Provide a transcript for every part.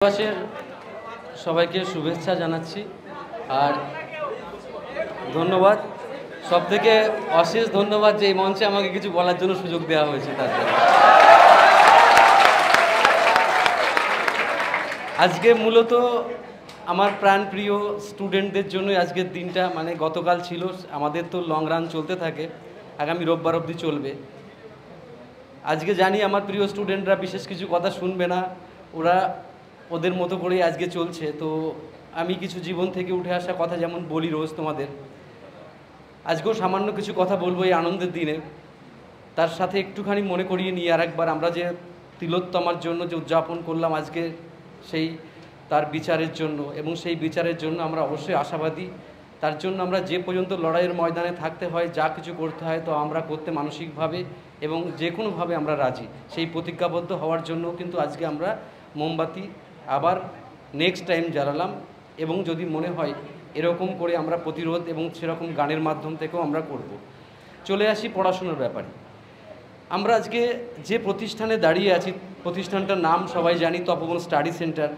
দিবসের সবাইকে শুভেচ্ছা জানাচ্ছি আর ধন্যবাদ। সবথেকে অশেষ ধন্যবাদ যে এই মঞ্চে আমাকে কিছু বলার জন্য সুযোগ দেওয়া হয়েছে তার জন্য। আজকে মূলত আমার প্রাণপ্রিয় স্টুডেন্টদের জন্যই আজকের দিনটা, মানে গতকাল ছিল, আমাদের তো লং রান চলতে থাকে, আগামী রোববার অবধি চলবে। আজকে জানি আমার প্রিয় স্টুডেন্টরা বিশেষ কিছু কথা শুনবে না, ওরা ওদের মতো করেই আজকে চলছে। তো আমি কিছু জীবন থেকে উঠে আসা কথা যেমন বলি রোজ তোমাদের, আজকেও সামান্য কিছু কথা বলবো এই আনন্দের দিনে। তার সাথে একটুখানি মনে করিয়ে নিয়ে আর একবার আমরা যে তিলোত্তমার জন্য যে উদযাপন করলাম আজকে, সেই তার বিচারের জন্য, এবং সেই বিচারের জন্য আমরা অবশ্যই আশাবাদী। তার জন্য আমরা যে পর্যন্ত লড়াইয়ের ময়দানে থাকতে হয়, যা কিছু করতে হয় তো আমরা করতে মানসিকভাবে এবং যে কোনোভাবে আমরা রাজি। সেই প্রতিজ্ঞাবদ্ধ হওয়ার জন্য কিন্তু আজকে আমরা মোমবাতি আবার নেক্সট টাইম জ্বালালাম, এবং যদি মনে হয় এরকম করে আমরা প্রতিরোধ এবং সেরকম গানের মাধ্যম থেকেও আমরা করব। চলে আসি পড়াশোনার ব্যাপারে। আমরা আজকে যে প্রতিষ্ঠানে দাঁড়িয়ে আছি, প্রতিষ্ঠানটার নাম সবাই জানি, তপবন স্টাডি সেন্টার।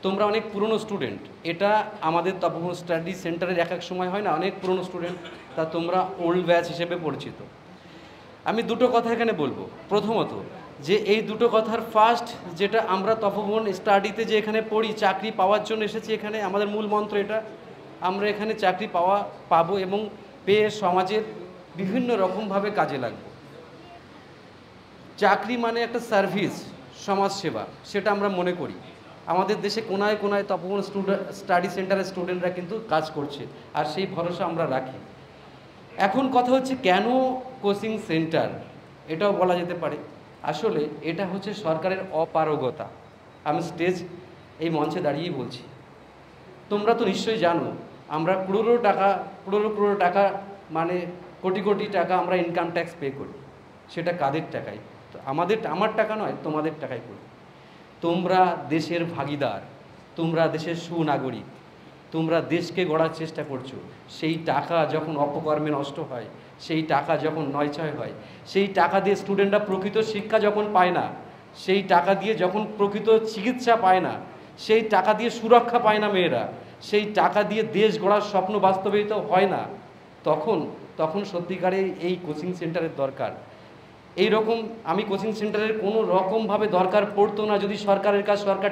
তোমরা অনেক পুরনো স্টুডেন্ট, এটা আমাদের তপবন স্টাডি সেন্টারের এক এক সময় হয় না অনেক পুরনো স্টুডেন্ট, তা তোমরা ওল্ড ব্যাচ হিসেবে পরিচিত। আমি দুটো কথা এখানে বলবো। প্রথমত যে এই দুটো কথার ফার্স্ট, যেটা আমরা তপবন স্টাডিতে যে এখানে পড়ি, চাকরি পাওয়ার জন্য এসেছি এখানে, আমাদের মূল মন্ত্র এটা, আমরা এখানে চাকরি পাবো এবং পেয়ে সমাজের বিভিন্ন রকমভাবে কাজে লাগবো। চাকরি মানে একটা সার্ভিস, সমাজসেবা, সেটা আমরা মনে করি। আমাদের দেশে কোনায় কোনায় তপবন স্টাডি সেন্টারের স্টুডেন্টরা কিন্তু কাজ করছে, আর সেই ভরসা আমরা রাখি। এখন কথা হচ্ছে কেন কোচিং সেন্টার, এটাও বলা যেতে পারে। আসলে এটা হচ্ছে সরকারের অপারগতা। আমি এই মঞ্চে দাঁড়িয়েই বলছি। তোমরা তো নিশ্চয়ই জানো আমরা করোড়ো টাকা মানে কোটি কোটি টাকা আমরা ইনকাম ট্যাক্স পে করি। সেটা কাদের টাকায়? তো আমার টাকা নয়, তোমাদের টাকায় করি। তোমরা দেশের ভাগিদার, তোমরা দেশের সুনাগরিক, তোমরা দেশকে গড়ার চেষ্টা করছো। সেই টাকা যখন অপকর্মে নষ্ট হয়, সেই টাকা যখন নয়ছয় হয়, সেই টাকা দিয়ে স্টুডেন্টরা প্রকৃত শিক্ষা যখন পায় না, সেই টাকা দিয়ে যখন প্রকৃত চিকিৎসা পায় না, সেই টাকা দিয়ে সুরক্ষা পায় না মেয়েরা, সেই টাকা দিয়ে দেশ গড়ার স্বপ্ন বাস্তবায়িত হয় না, তখন সত্যিকারের এই কোচিং সেন্টারের দরকার। এই রকম আমি কোচিং সেন্টারের কোনো রকমভাবে দরকার পড়তো না যদি সরকারের কাজ সরকার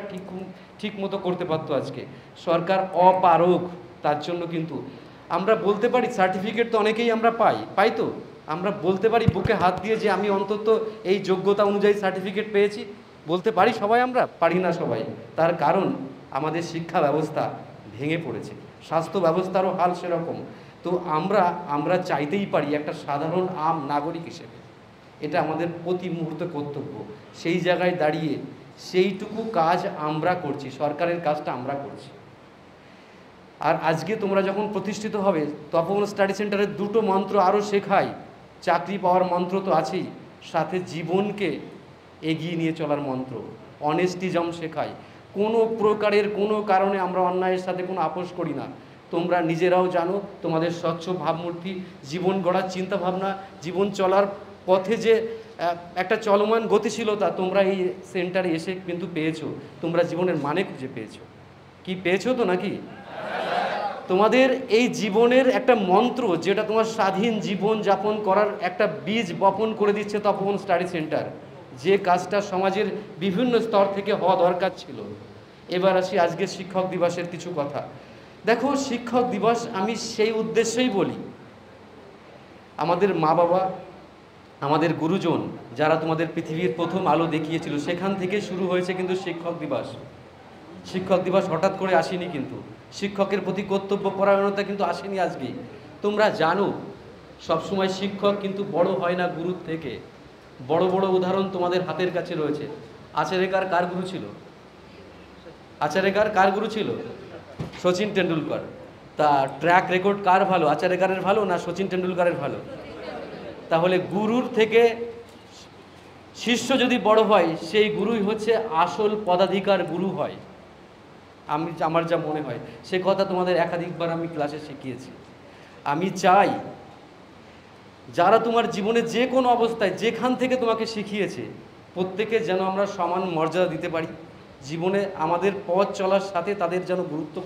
ঠিক মতো করতে পারতো। আজকে সরকার অপারগ, তার জন্য কিন্তু আমরা বলতে পারি, সার্টিফিকেট তো অনেকেই আমরা পাই তো আমরা বলতে পারি বুকে হাত দিয়ে যে আমি অন্তত এই যোগ্যতা অনুযায়ী সার্টিফিকেট পেয়েছি, বলতে পারি সবাই? আমরা পারি না সবাই। তার কারণ আমাদের শিক্ষা ব্যবস্থা ভেঙে পড়েছে, স্বাস্থ্য ব্যবস্থারও হাল সেরকম। তো আমরা চাইতেই পারি একটা সাধারণ নাগরিক হিসেবে, এটা আমাদের প্রতি মুহূর্তে কর্তব্য। সেই জায়গায় দাঁড়িয়ে সেইটুকু কাজ আমরা করছি, সরকারের কাজটা আমরা করছি। আর আজকে তোমরা যখন প্রতিষ্ঠিত হবে, তপবন স্টাডি সেন্টারের দুটো মন্ত্র আরও শেখাই। চাকরি পাওয়ার মন্ত্র তো আছেই, সাথে জীবনকে এগিয়ে নিয়ে চলার মন্ত্র, অনেস্টিজম শেখাই। কোনো প্রকারের কোনো কারণে আমরা অন্যায়ের সাথে কোনো আপোষ করি না। তোমরা নিজেরাও জানো, তোমাদের স্বচ্ছ ভাবমূর্তি, জীবন গড়ার চিন্তাভাবনা, জীবন চলার পথে যে একটা চলমান গতিশীলতা তোমরা এই সেন্টারে এসে কিন্তু পেয়েছো। তোমরা জীবনের মানে খুঁজে পেয়েছো। কি পেয়েছো তো নাকি? তোমাদের এই জীবনের একটা মন্ত্র, যেটা তোমার স্বাধীন জীবন যাপন করার একটা বীজ বপন করে দিচ্ছে তপবন স্টাডি সেন্টার, যে কাজটা সমাজের বিভিন্ন স্তর থেকে হওয়া দরকার ছিল। এবার আসি আজকে শিক্ষক দিবসের কিছু কথা। দেখো, শিক্ষক দিবস আমি সেই উদ্দেশ্যেই বলি, আমাদের মা বাবা, আমাদের গুরুজন, যারা তোমাদের পৃথিবীর প্রথম আলো দেখিয়েছিল, সেখান থেকে শুরু হয়েছে কিন্তু শিক্ষক দিবস। শিক্ষক দিবস হঠাৎ করে আসেনি, কিন্তু শিক্ষকের প্রতি কর্তব্য পরায়ণতা কিন্তু আসেনি আজকেই। তোমরা জানো সবসময় শিক্ষক কিন্তু বড় হয় না গুরুর থেকে। বড় বড় উদাহরণ তোমাদের হাতের কাছে রয়েছে। আচারেকার কার গুরু ছিল? কার গুরু ছিল? সচিন টেন্ডুলকর। তা ট্র্যাক রেকর্ড কার ভালো, আচারেকারের ভালো না সচিন টেন্ডুলকরের ভালো? তাহলে গুরুর থেকে শিষ্য যদি বড় হয়, সেই গুরুই হচ্ছে আসল পদাধিকার গুরু হয়। আমার যা মনে হয়, সে কথা তোমাদের একাধিকবার আমি ক্লাসে শিখিয়েছি। আমি চাই যারা তোমার জীবনে যে কোনো অবস্থায় যেখান থেকে তোমাকে শিখিয়েছে, প্রত্যেকে যেন আমরা সমান মর্যাদা দিতে পারি, জীবনে আমাদের পথ চলার সাথে তাদের যেন গুরুত্ব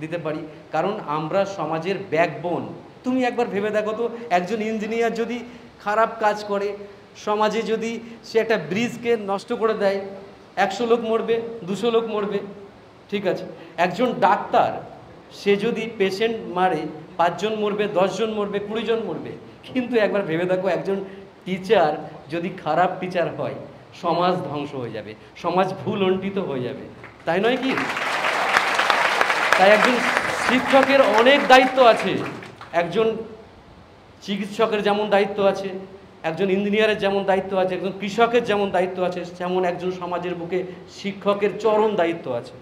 দিতে পারি, কারণ আমরা সমাজের ব্যাকবোন। তুমি একবার ভেবে দেখো তো, একজন ইঞ্জিনিয়ার যদি খারাপ কাজ করে, সমাজে যদি সে একটা ব্রিজকে নষ্ট করে দেয়, 100 লোক মরবে, 200 লোক মরবে, ঠিক আছে। একজন ডাক্তার সে যদি পেশেন্ট মারে, 5 জন মরবে, 10 জন মরবে, 20 জন মরবে। কিন্তু একবার ভেবে দেখো, একজন টিচার যদি খারাপ টিচার হয়, সমাজ ধ্বংস হয়ে যাবে, সমাজ ভুল অন্টিত হয়ে যাবে, তাই নয় কি? তাই একজন শিক্ষকের অনেক দায়িত্ব আছে, একজন চিকিৎসকের যেমন দায়িত্ব আছে, একজন ইঞ্জিনিয়ারের যেমন দায়িত্ব আছে, একজন কৃষকের যেমন দায়িত্ব আছে, তেমন একজন সমাজের বুকে শিক্ষকের চরম দায়িত্ব আছে।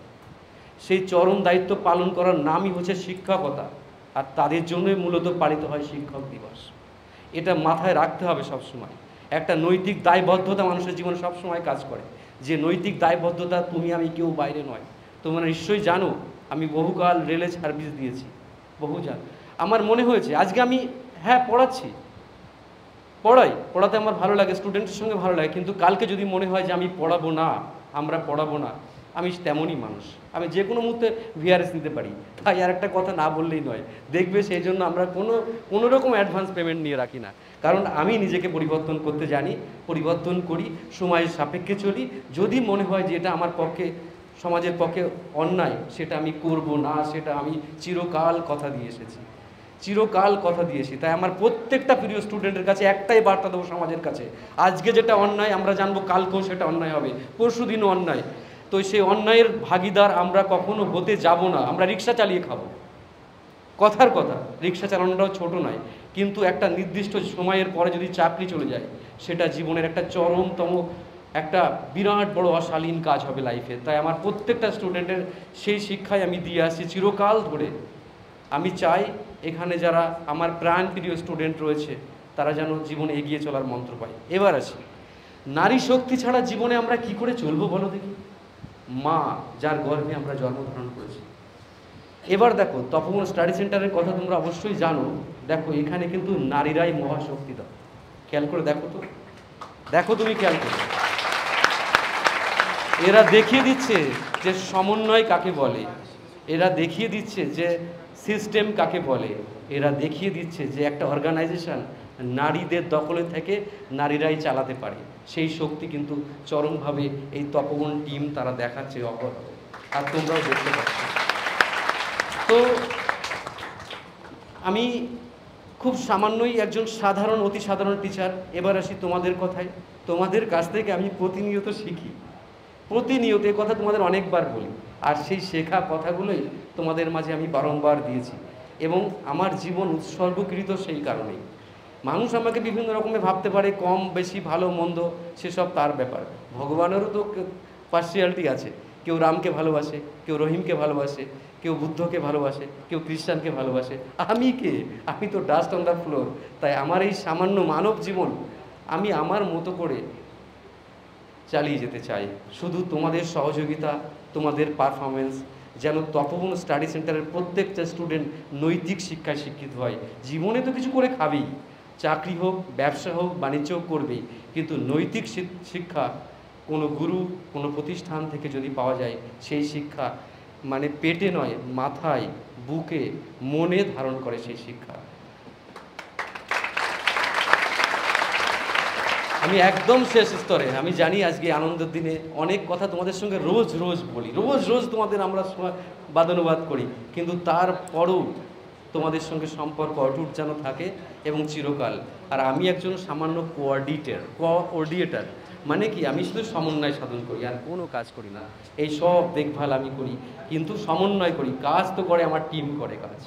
সেই চরম দায়িত্ব পালন করার নামই হচ্ছে শিক্ষকতা, আর তাদের জন্যই মূলত পালিত হয় শিক্ষক দিবস। এটা মাথায় রাখতে হবে সবসময়। একটা নৈতিক দায়বদ্ধতা মানুষের জীবনে সবসময় কাজ করে, যে নৈতিক দায়বদ্ধতা তুমি আমি কেউ বাইরে নয়। তোমরা নিশ্চয়ই জানো, আমি বহুকাল রেলে সার্ভিস দিয়েছি, আমার মনে হয়েছে আজকে আমি পড়াতে আমার ভালো লাগে, স্টুডেন্টের সঙ্গে ভালো লাগে, কিন্তু কালকে যদি মনে হয় যে আমি পড়াবো না, আমরা পড়াবো না, আমি তেমনই মানুষ, আমি যে কোনো মুহূর্তে ভিআরএস নিতে পারি। তাই আর একটা কথা না বললেই নয়, দেখবে সেই জন্য আমরা কোনো রকম অ্যাডভান্স পেমেন্ট নিয়ে রাখি না, কারণ আমি নিজেকে পরিবর্তন করতে জানি, পরিবর্তন করি, সময়ের সাপেক্ষে চলি। যদি মনে হয় যে এটা আমার পক্ষে, সমাজের পক্ষে অন্যায়, সেটা আমি করব না, সেটা আমি চিরকাল কথা দিয়ে এসেছি। তাই আমার প্রত্যেকটা প্রিয় স্টুডেন্টের কাছে একটাই বার্তা দেবো সমাজের কাছে, আজকে যেটা অন্যায় আমরা জানবো, কালকেও সেটা অন্যায় হবে, পরশুদিনও অন্যায়। তো সেই অন্যায়ের ভাগিদার আমরা কখনো হতে যাব না। আমরা রিক্সা চালিয়ে খাবো, কথার কথা, রিক্সা চালানোটাও ছোট নয়, কিন্তু একটা নির্দিষ্ট সময়ের পরে যদি চাকরি চলে যায়, সেটা জীবনের একটা চরমতম, একটা বিরাট বড় অশালীন কাজ হবে লাইফে। তাই আমার প্রত্যেকটা স্টুডেন্টের সেই শিক্ষাই আমি দিয়ে আসছি চিরকাল ধরে। আমি চাই এখানে যারা আমার প্রাণপ্রিয় স্টুডেন্ট রয়েছে, তারা যেন জীবনে এগিয়ে চলার মন্ত্র পায়। এবার আসি, নারী শক্তি ছাড়া জীবনে আমরা কি করে চলবো বলো দেখি? মা যার গর্ভে আমরা জন্মধারণ করেছি। এবার দেখো, তপবন স্টাডি সেন্টারের কথা তোমরা অবশ্যই জানো। দেখো, এখানে কিন্তু নারীরাই মহাশক্তি দাও। খেয়াল করে দেখো তো, তুমি খেয়াল করো, এরা দেখিয়ে দিচ্ছে যে সমন্বয় কাকে বলে, এরা দেখিয়ে দিচ্ছে যে সিস্টেম কাকে বলে, এরা দেখিয়ে দিচ্ছে যে একটা অর্গানাইজেশন নারীদের দখলে থেকে নারীরাই চালাতে পারে। সেই শক্তি কিন্তু চরমভাবে এই তপবন টিম তারা দেখাচ্ছে অপর, আর তোমরাও দেখতে পাচ্ছ। তো আমি খুব সামান্যই একজন সাধারণ, অতি সাধারণ টিচার। এবার আসি তোমাদের কথায়। তোমাদের কাছ থেকে আমি প্রতিনিয়ত শিখি, প্রতিনিয়ত, এ কথা তোমাদের অনেকবার বলি, আর সেই শেখা কথাগুলোই তোমাদের মাঝে আমি বারংবার দিয়েছি, এবং আমার জীবন উৎসর্গকৃত সেই কারণেই। মানুষ আমাকে বিভিন্ন রকমের ভাবতে পারে, কম বেশি, ভালো মন্দ, সেসব তার ব্যাপার। ভগবানেরও তো পার্সিয়ালিটি আছে, কেউ রামকে ভালোবাসে, কেউ রহিমকে ভালোবাসে, কেউ বুদ্ধকে ভালোবাসে, কেউ খ্রিস্টানকে ভালোবাসে। আমি কে? আমি তো ডাস্ট অন দ্য ফ্লোর। তাই আমার এই সামান্য মানব জীবন আমি আমার মতো করে চালিয়ে যেতে চাই। শুধু তোমাদের সহযোগিতা, তোমাদের পারফরমেন্স যেন তপবন স্টাডি সেন্টারের প্রত্যেকটা স্টুডেন্ট নৈতিক শিক্ষায় শিক্ষিত হয়। জীবনে তো কিছু করে খাবেই, চাকরি হোক, ব্যবসা হোক, বাণিজ্য হোক, করবেই, কিন্তু নৈতিক শিক্ষা কোনো গুরু, কোনো প্রতিষ্ঠান থেকে যদি পাওয়া যায়, সেই শিক্ষা মানে পেটে নয়, মাথায়, বুকে, মনে ধারণ করে সেই শিক্ষা। আমি একদম শেষ স্তরে, আমি জানি আজকে আনন্দের দিনে অনেক কথা তোমাদের সঙ্গে রোজ বলি, রোজ তোমাদের আমরা বাদানুবাদ করি, কিন্তু তারপরও তোমাদের সঙ্গে সম্পর্ক অটুট যেন থাকে এবং চিরকাল। আর আমি একজন সামান্য কোঅর্ডিনেটর, মানে কি, আমি শুধু সমন্বয় সাধন করি, আর কোনো কাজ করি না। এই সব দেখভাল আমি করি, কিন্তু সমন্বয় করি, কাজ তো করে আমার টিম করে কাজ।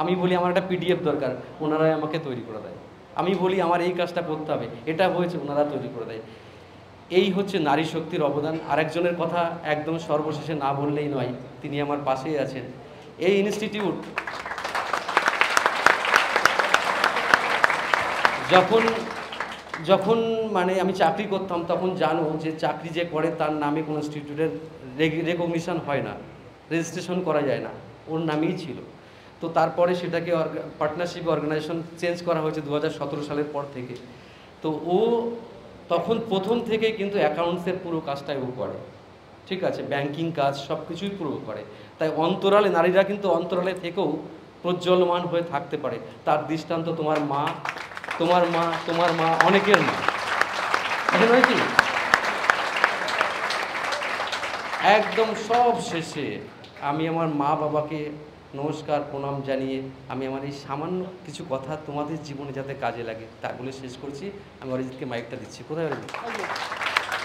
আমি বলি আমার একটা পিডিএফ দরকার, ওনারাই আমাকে তৈরি করে দেয়। আমি বলি আমার এই কাজটা করতে হবে, এটা হয়েছে, ওনারা তৈরি করে দেয়। এই হচ্ছে নারী শক্তির অবদান। আরেকজনের কথা একদম সর্বশেষে না বললেই নয়, তিনি আমার পাশেই আছেন। এই ইনস্টিটিউট যখন মানে আমি চাকরি করতাম, তখন জানো যে চাকরি যে করে তার নামে কোনো ইনস্টিটিউটের রেকগনিশন হয় না, রেজিস্ট্রেশন করা যায় না, ওর নামেই ছিল। তো তারপরে সেটাকে পার্টনারশিপ অর্গানাইজেশন চেঞ্জ করা হয়েছে 2017 সালের পর থেকে। তো ও তখন প্রথম থেকে কিন্তু অ্যাকাউন্টসের পুরো কাজটাই ও করে, ঠিক আছে, ব্যাংকিং কাজ সব কিছুই পুরো করে। তাই অন্তরালে নারীরা কিন্তু অন্তরালে থেকেও প্রজ্বলমান হয়ে থাকতে পারে। তার দৃষ্টান্ত তোমার মা, তোমার মা, তোমার মা, অনেকের মা, এটা নয় কি? একদম সব শেষে আমি আমার মা বাবাকে নমস্কার প্রণাম জানিয়ে আমি আমার এই সামান্য কিছু কথা তোমাদের জীবনে যাতে কাজে লাগে তা বলে শেষ করছি। আমি অরিজিৎকে মাইকটা দিচ্ছি। কোথায় অরিজিৎ?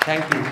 Thank you.